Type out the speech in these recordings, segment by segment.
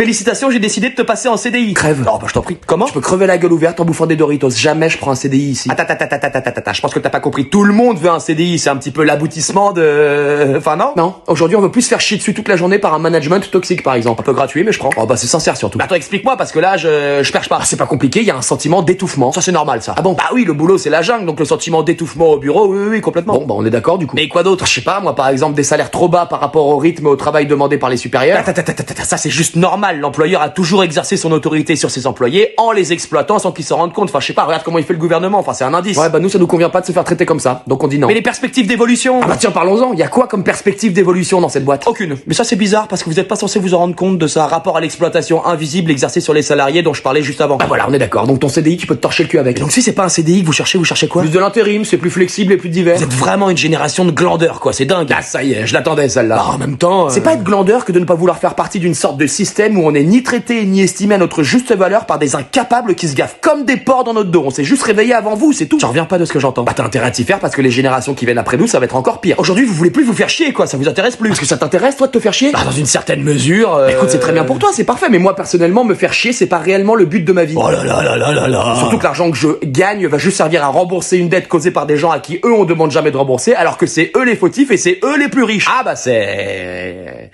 Félicitations, j'ai décidé de te passer en CDI. Crève. Non, bah je t'en prie. Comment? Je peux crever la gueule ouverte en bouffant des Doritos. Jamais je prends un CDI ici. Attends, je pense que t'as pas compris. Tout le monde veut un CDI, c'est un petit peu l'aboutissement de... Enfin non? Non, aujourd'hui on veut plus se faire chier dessus toute la journée par un management toxique par exemple. Un peu gratuit, mais je prends. Oh bah c'est sincère surtout. Bah attends, explique-moi, parce que là, je perche pas. Ah, c'est pas compliqué, il y a un sentiment d'étouffement. Ça c'est normal, ça. Ah bon? Bah oui, le boulot c'est la jungle, donc le sentiment d'étouffement au bureau, oui, complètement. Bon bah on est d'accord du coup. Mais quoi d'autre? Je sais pas, moi par exemple des salaires trop bas par rapport au rythme et au travail demandé par les supérieurs. Attends, ça c'est juste normal. L'employeur a toujours exercé son autorité sur ses employés en les exploitant sans qu'ils s'en rendent compte. Enfin, je sais pas, regarde comment il fait le gouvernement. Enfin, c'est un indice. Ouais bah nous ça nous convient pas de se faire traiter comme ça, donc on dit non. Mais les perspectives d'évolution? Ah bah tiens parlons-en, y a quoi comme perspective d'évolution dans cette boîte? Aucune. Mais ça c'est bizarre parce que vous êtes pas censé vous en rendre compte de ça. Rapport à l'exploitation invisible exercée sur les salariés dont je parlais juste avant. Bah voilà, on est d'accord, donc ton CDI tu peux te torcher le cul avec. Donc si c'est pas un CDI que vous cherchez quoi? Plus de l'intérim, c'est plus flexible et plus divers. Vous êtes vraiment une génération de glandeurs, quoi. C'est dingue. Ah ça y est, je l'attendais celle-là. Bah, en même temps... C'est pas être glandeur que de ne pas vouloir faire partie d'une sorte de système où on est ni traité ni estimé à notre juste valeur par des incapables qui se gaffent comme des porcs dans notre dos. On s'est juste réveillé avant vous, c'est tout. J'en reviens pas de ce que j'entends. Bah t'as intérêt à t'y faire parce que les générations qui viennent après nous, ça va être encore pire. Aujourd'hui, vous voulez plus vous faire chier, quoi. Ça vous intéresse plus. Parce que ça t'intéresse toi de te faire chier? Bah, dans une certaine mesure... Écoute, c'est très bien pour toi, c'est parfait, mais moi personnellement, me faire chier, c'est pas réellement le but de ma vie. Oh là là là là là là. Surtout que l'argent que je gagne va juste servir à rembourser une dette causée par des gens à qui eux on demande jamais de rembourser, alors que c'est eux les fautifs et c'est eux les plus riches. Ah bah c'est...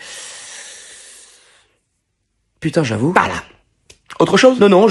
Putain, j'avoue. Voilà. Autre chose? Non,